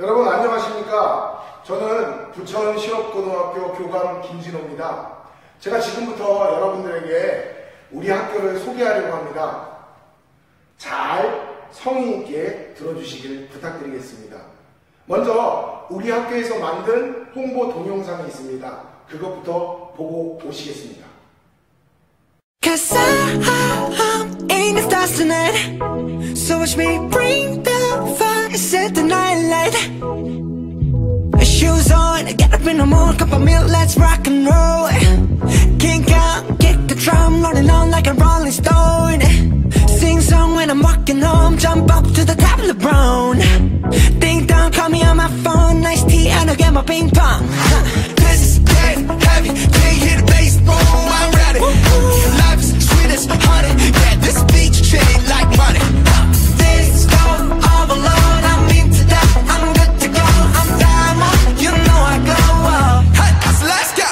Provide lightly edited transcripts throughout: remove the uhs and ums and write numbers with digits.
여러분 안녕하십니까? 저는 부천 실업고등학교 교감 김진호입니다. 제가 지금부터 여러분들에게 우리 학교를 소개하려고 합니다. 잘 성의 있게 들어주시길 부탁드리겠습니다. 먼저 우리 학교에서 만든 홍보 동영상이 있습니다. 그것부터 보고 오시겠습니다. Cause I'm in the stars tonight. So watch me bring the fire, set the night light. Shoes on, get up in the mood, cup of milk, let's rock and roll. Kink out, kick the drum, rolling on like a rolling stone. Sing song when I'm walking home, jump up to the top of the brown. Ding dong, call me on my phone, nice tea, and I'll get my ping pong. This is dead heavy, can't hear the bass, boom, I'm ready. Life is sweet as honey, yeah, this beach chain like money. This go all alone, I'm into that, I'm good to go, I'm diamond, you know I glow. Hey, so let's go.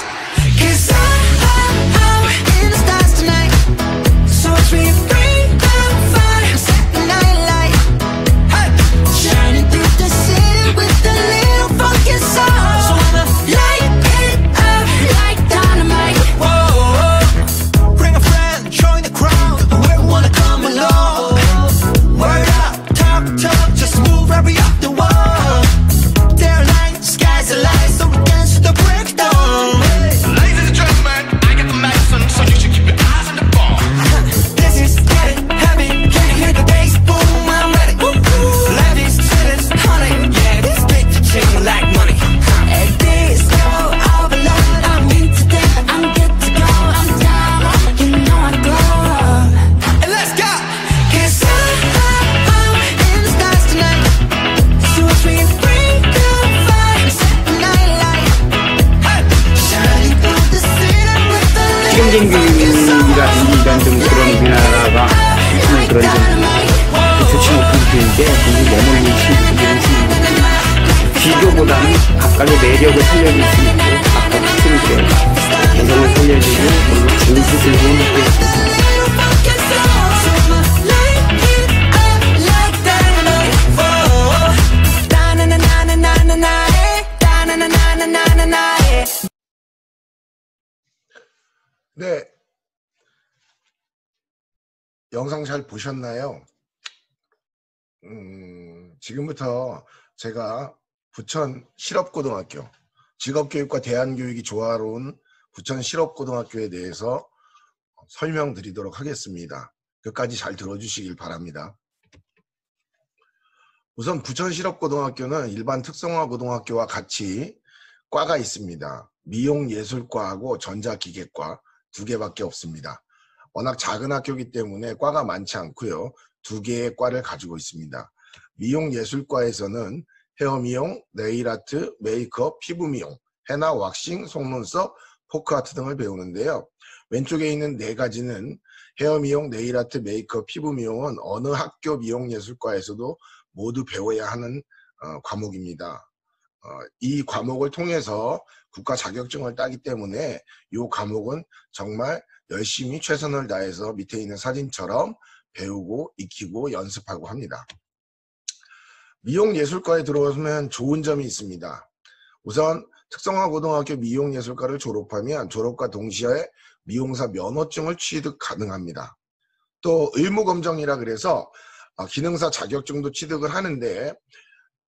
Cause I'm in the stars tonight, so watch me bring the fire, set the night light. Hey, shining through the city with a little funky soul. So I'ma light it up like dynamite. Whoa, bring a friend, join the crowd, whoever wanna come along. Word up, talk, just move right up the wall. They're like, sky's the light, so we dance to the breakdown. Ladies and gentlemen, I got the medicine, so you should keep your eyes on the ball. This is getting heavy, can you hear the bass? Boom, I'm ready. Ladies, cities, honey, yeah, this bitch ching like money. And this go overload, I'm into that, I'm good to go, I'm down, you know I glow. And let's go! Cause I'm in the stars tonight, so watch me bring the fire, set the night light. Hey, shining through the city with the little funky soul. 일단 좀 그런 우리나라가 그런 좀 좋지 못한 분인데 이 내놓는 친구들은 비교보다는 각각의 매력을 살려줄 수 있고 각각 학생들의 개성을 살려주고 그리고 진수 들고 있고 있습니다. 네, 영상 잘 보셨나요? 지금부터 제가 부천 실업고등학교, 직업교육과 대안교육이 조화로운 부천 실업고등학교에 대해서 설명드리도록 하겠습니다. 끝까지 잘 들어주시길 바랍니다. 우선 부천 실업고등학교는 일반 특성화 고등학교와 같이 과가 있습니다. 미용예술과하고 전자기계과 두 개밖에 없습니다. 워낙 작은 학교이기 때문에 과가 많지 않고요. 두 개의 과를 가지고 있습니다. 미용예술과에서는 헤어미용, 네일아트, 메이크업, 피부미용, 헤나, 왁싱, 속눈썹, 포크아트 등을 배우는데요. 왼쪽에 있는 네 가지는 헤어미용, 네일아트, 메이크업, 피부미용은 어느 학교 미용예술과에서도 모두 배워야 하는 과목입니다. 이 과목을 통해서 국가 자격증을 따기 때문에 이 과목은 정말 열심히 최선을 다해서 밑에 있는 사진처럼 배우고 익히고 연습하고 합니다. 미용예술과에 들어오면 좋은 점이 있습니다. 우선 특성화고등학교 미용예술과를 졸업하면 졸업과 동시에 미용사 면허증을 취득 가능합니다. 또 의무검정이라 그래서 기능사 자격증도 취득을 하는데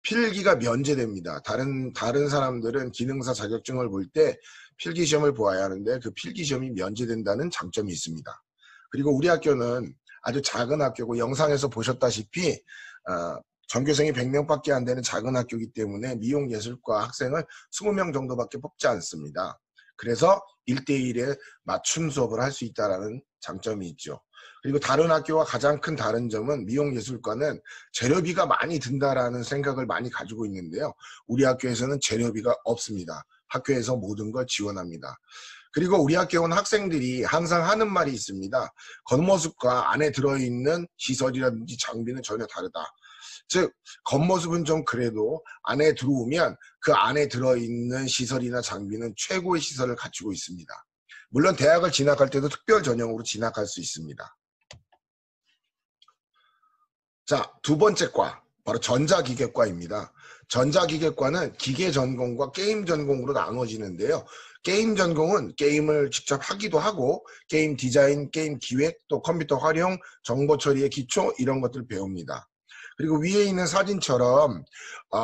필기가 면제됩니다. 다른 사람들은 기능사 자격증을 볼 때 필기시험을 보아야 하는데 그 필기시험이 면제된다는 장점이 있습니다. 그리고 우리 학교는 아주 작은 학교고 영상에서 보셨다시피 전교생이 100명밖에 안 되는 작은 학교이기 때문에 미용예술과 학생을 20명 정도밖에 뽑지 않습니다. 그래서 1대1에 맞춤 수업을 할 수 있다는 장점이 있죠. 그리고 다른 학교와 가장 큰 다른 점은 미용예술과는 재료비가 많이 든다라는 생각을 많이 가지고 있는데요. 우리 학교에서는 재료비가 없습니다. 학교에서 모든 걸 지원합니다. 그리고 우리 학교에 온 학생들이 항상 하는 말이 있습니다. 겉모습과 안에 들어있는 시설이라든지 장비는 전혀 다르다. 즉 겉모습은 좀 그래도 안에 들어오면 그 안에 들어있는 시설이나 장비는 최고의 시설을 갖추고 있습니다. 물론 대학을 진학할 때도 특별 전형으로 진학할 수 있습니다. 자, 두 번째 과, 바로 전자기계과입니다. 전자기계과는 기계 전공과 게임 전공으로 나눠지는데요. 게임 전공은 게임을 직접 하기도 하고 게임 디자인, 게임 기획, 또 컴퓨터 활용, 정보 처리의 기초 이런 것들을 배웁니다. 그리고 위에 있는 사진처럼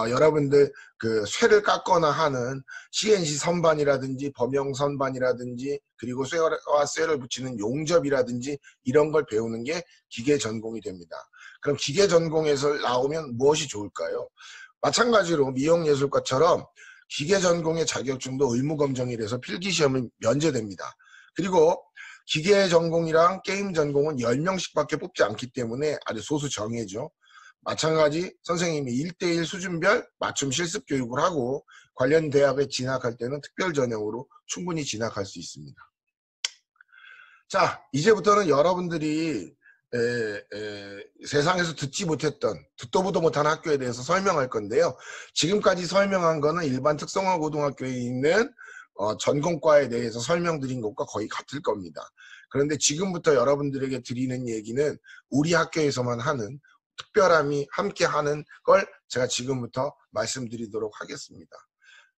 여러분들 그 쇠를 깎거나 하는 CNC 선반이라든지 범용 선반이라든지 그리고 쇠와 쇠를 붙이는 용접이라든지 이런 걸 배우는 게 기계 전공이 됩니다. 그럼 기계 전공에서 나오면 무엇이 좋을까요? 마찬가지로 미용예술과처럼 기계 전공의 자격증도 의무검정이라서 필기시험을 면제됩니다. 그리고 기계 전공이랑 게임 전공은 10명씩밖에 뽑지 않기 때문에 아주 소수 정예죠. 마찬가지 선생님이 1:1 수준별 맞춤 실습 교육을 하고 관련 대학에 진학할 때는 특별 전형으로 충분히 진학할 수 있습니다. 자, 이제부터는 여러분들이 세상에서 듣도 보도 못한 학교에 대해서 설명할 건데요. 지금까지 설명한 거는 일반 특성화 고등학교에 있는 전공과에 대해서 설명드린 것과 거의 같을 겁니다. 그런데 지금부터 여러분들에게 드리는 얘기는 우리 학교에서만 하는 특별함이 함께 하는 걸 제가 지금부터 말씀드리도록 하겠습니다.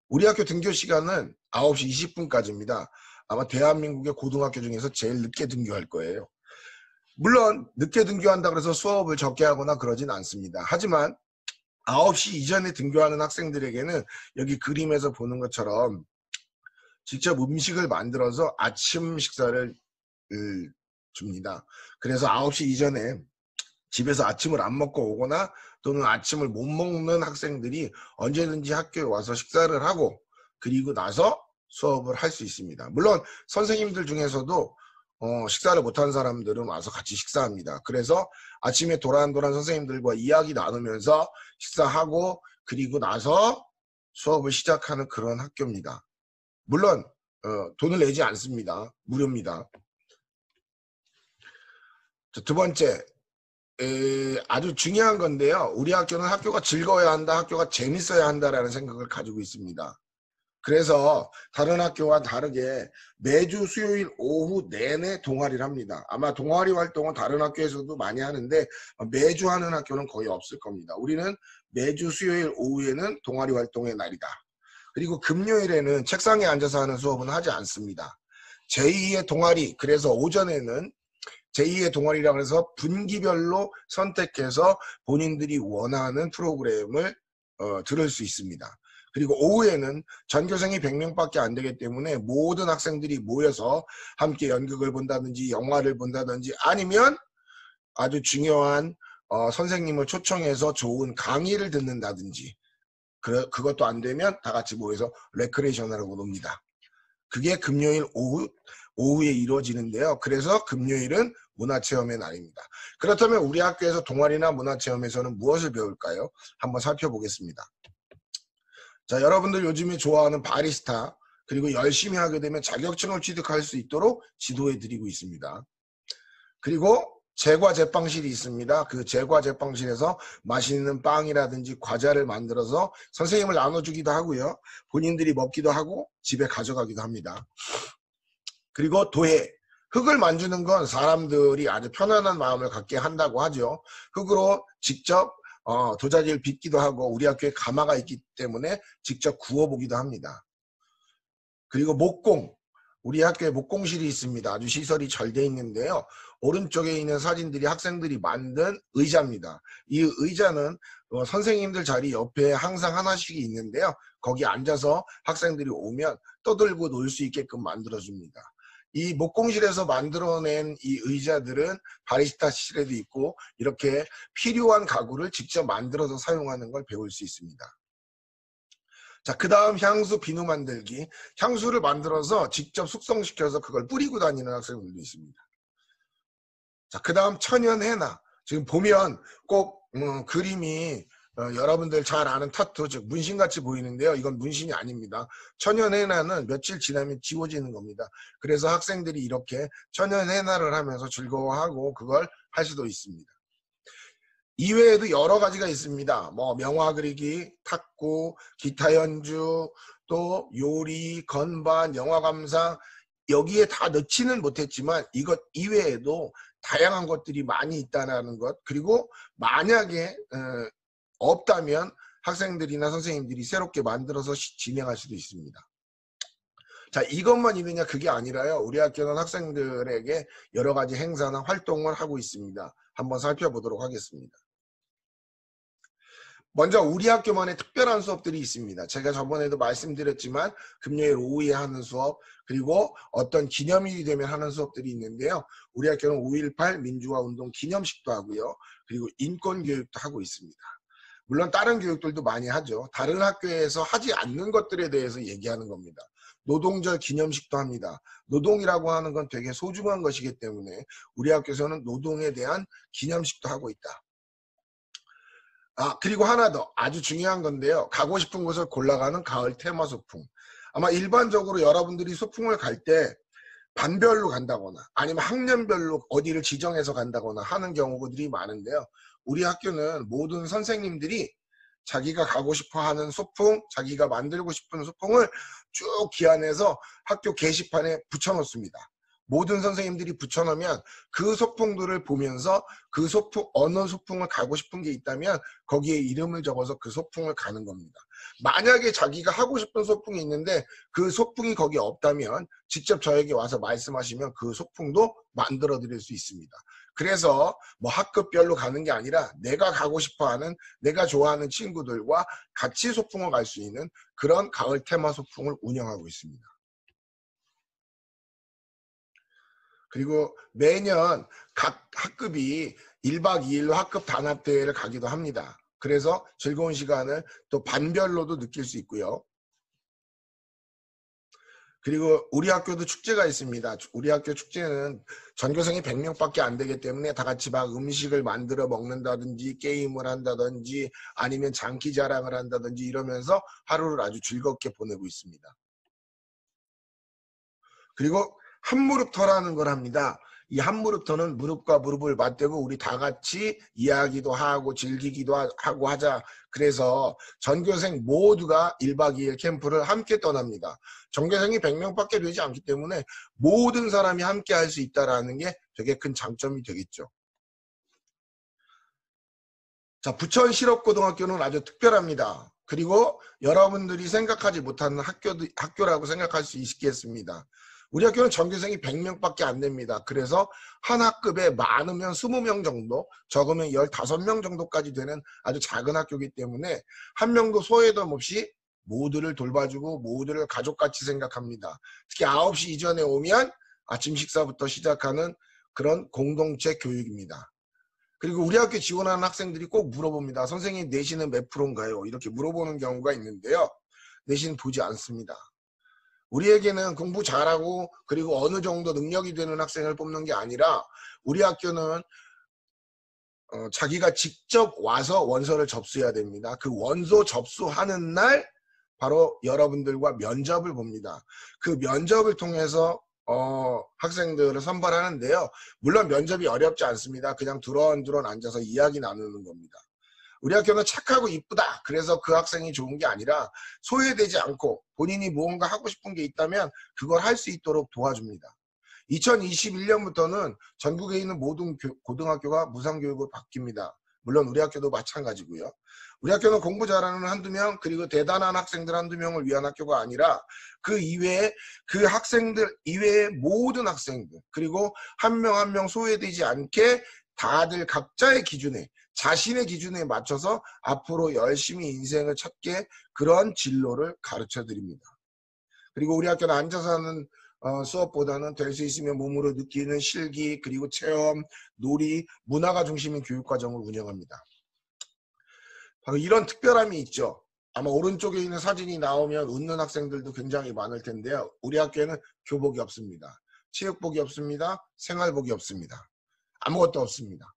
우리 학교 등교 시간은 9시 20분까지입니다. 아마 대한민국의 고등학교 중에서 제일 늦게 등교할 거예요. 물론 늦게 등교한다 그래서 수업을 적게 하거나 그러진 않습니다. 하지만 9시 이전에 등교하는 학생들에게는 여기 그림에서 보는 것처럼 직접 음식을 만들어서 아침 식사를 줍니다. 그래서 9시 이전에 집에서 아침을 안 먹고 오거나 또는 아침을 못 먹는 학생들이 언제든지 학교에 와서 식사를 하고 그리고 나서 수업을 할 수 있습니다. 물론 선생님들 중에서도 식사를 못한 사람들은 와서 같이 식사합니다. 그래서 아침에 도란도란 선생님들과 이야기 나누면서 식사하고 그리고 나서 수업을 시작하는 그런 학교입니다. 물론 돈을 내지 않습니다. 무료입니다. 자, 두 번째, 아주 중요한 건데요. 우리 학교는 학교가 즐거워야 한다, 학교가 재밌어야 한다라는 생각을 가지고 있습니다. 그래서 다른 학교와 다르게 매주 수요일 오후 내내 동아리를 합니다. 아마 동아리 활동은 다른 학교에서도 많이 하는데 매주 하는 학교는 거의 없을 겁니다. 우리는 매주 수요일 오후에는 동아리 활동의 날이다. 그리고 금요일에는 책상에 앉아서 하는 수업은 하지 않습니다. 제2의 동아리, 그래서 오전에는 제2의 동아리라고 해서 분기별로 선택해서 본인들이 원하는 프로그램을 들을 수 있습니다. 그리고 오후에는 전교생이 100명밖에 안 되기 때문에 모든 학생들이 모여서 함께 연극을 본다든지 영화를 본다든지 아니면 아주 중요한 선생님을 초청해서 좋은 강의를 듣는다든지 그것도 안 되면 다 같이 모여서 레크레이션하고 놉니다. 그게 금요일 오후에 이루어지는데요. 그래서 금요일은 문화체험의 날입니다. 그렇다면 우리 학교에서 동아리나 문화체험에서는 무엇을 배울까요? 한번 살펴보겠습니다. 자, 여러분들 요즘에 좋아하는 바리스타 그리고 열심히 하게 되면 자격증을 취득할 수 있도록 지도해 드리고 있습니다. 그리고 제과 제빵실이 있습니다. 그 제과 제빵실에서 맛있는 빵이라든지 과자를 만들어서 선생님을 나눠주기도 하고요. 본인들이 먹기도 하고 집에 가져가기도 합니다. 그리고 도예. 흙을 만지는 건 사람들이 아주 편안한 마음을 갖게 한다고 하죠. 흙으로 직접 도자기를 빚기도 하고 우리 학교에 가마가 있기 때문에 직접 구워보기도 합니다. 그리고 목공. 우리 학교에 목공실이 있습니다. 아주 시설이 잘 돼 있는데요. 오른쪽에 있는 사진들이 학생들이 만든 의자입니다. 이 의자는 선생님들 자리 옆에 항상 하나씩 있는데요. 거기 앉아서 학생들이 오면 떠들고 놀 수 있게끔 만들어줍니다. 이 목공실에서 만들어낸 이 의자들은 바리스타실에도 있고 이렇게 필요한 가구를 직접 만들어서 사용하는 걸 배울 수 있습니다. 자, 그 다음 향수 비누 만들기. 향수를 만들어서 직접 숙성시켜서 그걸 뿌리고 다니는 학생들도 있습니다. 자, 그 다음 천연 해나. 지금 보면 꼭 그림이 여러분들 잘 아는 타투, 즉 문신같이 보이는데요. 이건 문신이 아닙니다. 천연 해나는 며칠 지나면 지워지는 겁니다. 그래서 학생들이 이렇게 천연 해나를 하면서 즐거워하고 그걸 할 수도 있습니다. 이외에도 여러 가지가 있습니다. 뭐 명화 그리기, 탁구, 기타 연주, 또 요리, 건반, 영화 감상 여기에 다 넣지는 못했지만 이것 이외에도 다양한 것들이 많이 있다는 것 그리고 만약에 없다면 학생들이나 선생님들이 새롭게 만들어서 진행할 수도 있습니다. 자, 이것만 있느냐 그게 아니라요. 우리 학교는 학생들에게 여러 가지 행사나 활동을 하고 있습니다. 한번 살펴보도록 하겠습니다. 먼저 우리 학교만의 특별한 수업들이 있습니다. 제가 저번에도 말씀드렸지만 금요일 오후에 하는 수업, 그리고 어떤 기념일이 되면 하는 수업들이 있는데요. 우리 학교는 5.18 민주화운동 기념식도 하고요. 그리고 인권교육도 하고 있습니다. 물론 다른 교육들도 많이 하죠. 다른 학교에서 하지 않는 것들에 대해서 얘기하는 겁니다. 노동절 기념식도 합니다. 노동이라고 하는 건 되게 소중한 것이기 때문에 우리 학교에서는 노동에 대한 기념식도 하고 있다. 그리고 하나 더 아주 중요한 건데요. 가고 싶은 곳을 골라가는 가을 테마 소풍. 아마 일반적으로 여러분들이 소풍을 갈 때 반별로 간다거나 아니면 학년별로 어디를 지정해서 간다거나 하는 경우들이 많은데요. 우리 학교는 모든 선생님들이 자기가 가고 싶어 하는 소풍, 자기가 만들고 싶은 소풍을 쭉 기한해서 학교 게시판에 붙여놓습니다. 모든 선생님들이 붙여놓으면 그 소풍들을 보면서 그 소풍, 어느 소풍을 가고 싶은 게 있다면 거기에 이름을 적어서 그 소풍을 가는 겁니다. 만약에 자기가 하고 싶은 소풍이 있는데 그 소풍이 거기 없다면 직접 저에게 와서 말씀하시면 그 소풍도 만들어 드릴 수 있습니다. 그래서 뭐 학급별로 가는 게 아니라 내가 가고 싶어 하는, 내가 좋아하는 친구들과 같이 소풍을 갈 수 있는 그런 가을 테마 소풍을 운영하고 있습니다. 그리고 매년 각 학급이 1박 2일로 학급 단합대회를 가기도 합니다. 그래서 즐거운 시간을 또 반별로도 느낄 수 있고요. 그리고 우리 학교도 축제가 있습니다. 우리 학교 축제는 전교생이 100명밖에 안 되기 때문에 다 같이 막 음식을 만들어 먹는다든지 게임을 한다든지 아니면 장기 자랑을 한다든지 이러면서 하루를 아주 즐겁게 보내고 있습니다. 그리고 한무릎터라는 걸 합니다. 이 한무릎터는 무릎과 무릎을 맞대고 우리 다 같이 이야기도 하고 즐기기도 하고 하자. 그래서 전교생 모두가 1박 2일 캠프를 함께 떠납니다. 전교생이 100명밖에 되지 않기 때문에 모든 사람이 함께 할 수 있다는 게 되게 큰 장점이 되겠죠. 자, 부천 실업고등학교는 아주 특별합니다. 그리고 여러분들이 생각하지 못하는 학교라고 생각할 수 있겠습니다. 우리 학교는 전교생이 100명밖에 안 됩니다. 그래서 한 학급에 많으면 20명 정도, 적으면 15명 정도까지 되는 아주 작은 학교이기 때문에 한 명도 소외감 없이 모두를 돌봐주고 모두를 가족같이 생각합니다. 특히 9시 이전에 오면 아침 식사부터 시작하는 그런 공동체 교육입니다. 그리고 우리 학교 지원하는 학생들이 꼭 물어봅니다. 선생님 내신은 몇 프로인가요? 이렇게 물어보는 경우가 있는데요. 내신 보지 않습니다. 우리에게는 공부 잘하고 그리고 어느 정도 능력이 되는 학생을 뽑는 게 아니라 우리 학교는 자기가 직접 와서 원서를 접수해야 됩니다. 그 원서 접수하는 날 바로 여러분들과 면접을 봅니다. 그 면접을 통해서 학생들을 선발하는데요. 물론 면접이 어렵지 않습니다. 그냥 두런두런 앉아서 이야기 나누는 겁니다. 우리 학교는 착하고 이쁘다. 그래서 그 학생이 좋은 게 아니라 소외되지 않고 본인이 무언가 하고 싶은 게 있다면 그걸 할 수 있도록 도와줍니다. 2021년부터는 전국에 있는 모든 고등학교가 무상교육으로 바뀝니다. 물론 우리 학교도 마찬가지고요. 우리 학교는 공부 잘하는 한두 명 그리고 대단한 학생들 한두 명을 위한 학교가 아니라 그 이외에 그 학생들 이외의 모든 학생들 그리고 한 명 한 명 소외되지 않게 다들 각자의 기준에 자신의 기준에 맞춰서 앞으로 열심히 인생을 찾게 그런 진로를 가르쳐 드립니다. 그리고 우리 학교는 앉아서 하는 수업보다는 될 수 있으면 몸으로 느끼는 실기 그리고 체험, 놀이, 문화가 중심인 교육과정을 운영합니다. 바로 이런 특별함이 있죠. 아마 오른쪽에 있는 사진이 나오면 웃는 학생들도 굉장히 많을 텐데요. 우리 학교에는 교복이 없습니다. 체육복이 없습니다. 생활복이 없습니다. 아무것도 없습니다.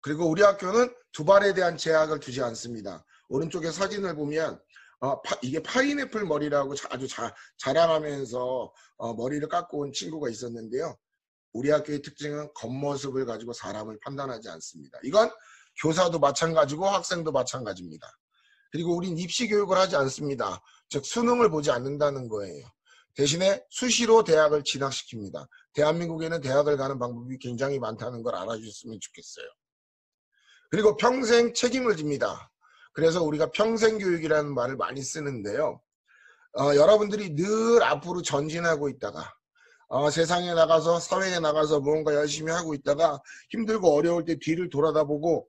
그리고 우리 학교는 두발에 대한 제약을 두지 않습니다. 오른쪽에 사진을 보면 이게 파인애플 머리라고 아주 자랑하면서 머리를 깎고 온 친구가 있었는데요. 우리 학교의 특징은 겉모습을 가지고 사람을 판단하지 않습니다. 이건 교사도 마찬가지고 학생도 마찬가지입니다. 그리고 우린 입시 교육을 하지 않습니다. 즉 수능을 보지 않는다는 거예요. 대신에 수시로 대학을 진학시킵니다. 대한민국에는 대학을 가는 방법이 굉장히 많다는 걸 알아주셨으면 좋겠어요. 그리고 평생 책임을 집니다. 그래서 우리가 평생교육이라는 말을 많이 쓰는데요. 여러분들이 늘 앞으로 전진하고 있다가 세상에 나가서 사회에 나가서 뭔가 열심히 하고 있다가 힘들고 어려울 때 뒤를 돌아다보고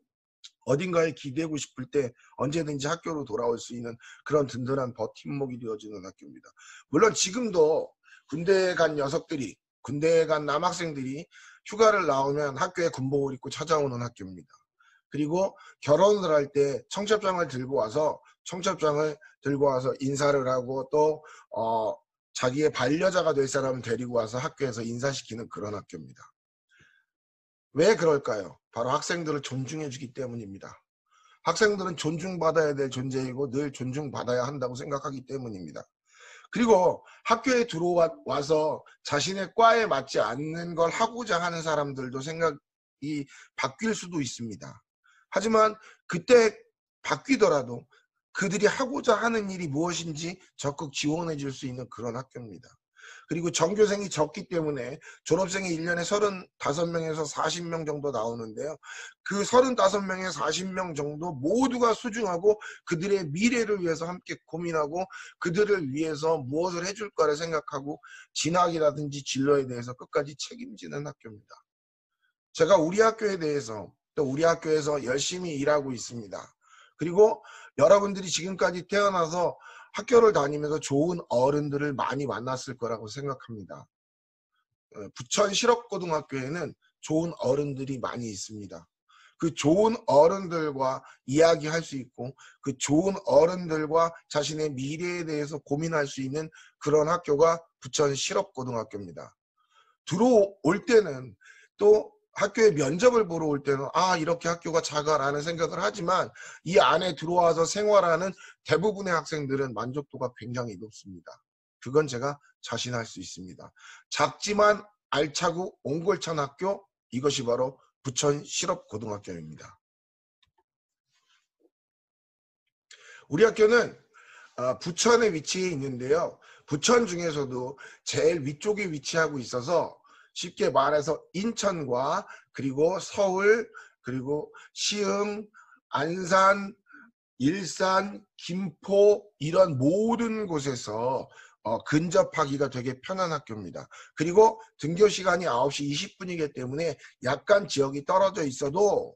어딘가에 기대고 싶을 때 언제든지 학교로 돌아올 수 있는 그런 든든한 버팀목이 되어주는 학교입니다. 물론 지금도 군대에 간 녀석들이, 군대에 간 남학생들이 휴가를 나오면 학교에 군복을 입고 찾아오는 학교입니다. 그리고 결혼을 할 때 청첩장을 들고 와서 인사를 하고 또 자기의 반려자가 될 사람을 데리고 와서 학교에서 인사시키는 그런 학교입니다. 왜 그럴까요? 바로 학생들을 존중해 주기 때문입니다. 학생들은 존중받아야 될 존재이고 늘 존중받아야 한다고 생각하기 때문입니다. 그리고 학교에 들어와서 자신의 과에 맞지 않는 걸 하고자 하는 사람들도 생각이 바뀔 수도 있습니다. 하지만 그때 바뀌더라도 그들이 하고자 하는 일이 무엇인지 적극 지원해 줄 수 있는 그런 학교입니다. 그리고 전교생이 적기 때문에 졸업생이 1년에 35명에서 40명 정도 나오는데요. 그 35명에 40명 정도 모두가 소중하고 그들의 미래를 위해서 함께 고민하고 그들을 위해서 무엇을 해줄까를 생각하고 진학이라든지 진로에 대해서 끝까지 책임지는 학교입니다. 제가 우리 학교에 대해서 또 우리 학교에서 열심히 일하고 있습니다. 그리고 여러분들이 지금까지 태어나서 학교를 다니면서 좋은 어른들을 많이 만났을 거라고 생각합니다. 부천 실업고등학교에는 좋은 어른들이 많이 있습니다. 그 좋은 어른들과 이야기할 수 있고 그 좋은 어른들과 자신의 미래에 대해서 고민할 수 있는 그런 학교가 부천 실업고등학교입니다. 들어올 때는 또 학교에 면접을 보러 올 때는 이렇게 학교가 작아라는 생각을 하지만 이 안에 들어와서 생활하는 대부분의 학생들은 만족도가 굉장히 높습니다. 그건 제가 자신할 수 있습니다. 작지만 알차고 옹골찬 학교, 이것이 바로 부천 실업고등학교입니다. 우리 학교는 부천에 위치해 있는데요. 부천 중에서도 제일 위쪽에 위치하고 있어서 쉽게 말해서 인천과 그리고 서울 그리고 시흥, 안산, 일산, 김포 이런 모든 곳에서 근접하기가 되게 편한 학교입니다. 그리고 등교 시간이 9시 20분이기 때문에 약간 지역이 떨어져 있어도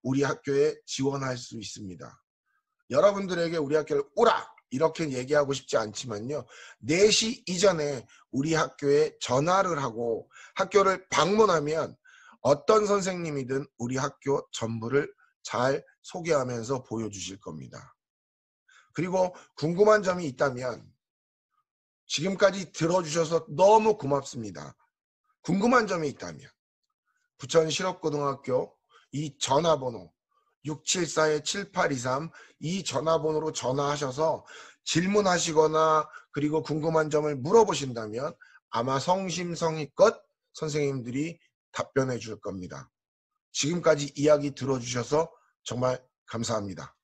우리 학교에 지원할 수 있습니다. 여러분들에게 우리 학교를 오라! 이렇게 얘기하고 싶지 않지만요. 4시 이전에 우리 학교에 전화를 하고 학교를 방문하면 어떤 선생님이든 우리 학교 전부를 잘 소개하면서 보여주실 겁니다. 그리고 궁금한 점이 있다면 지금까지 들어주셔서 너무 고맙습니다. 궁금한 점이 있다면 부천 실업고등학교 이 전화번호 674-7823 이 전화번호로 전화하셔서 질문하시거나 그리고 궁금한 점을 물어보신다면 아마 성심성의껏 선생님들이 답변해 줄 겁니다. 지금까지 이야기 들어주셔서 정말 감사합니다.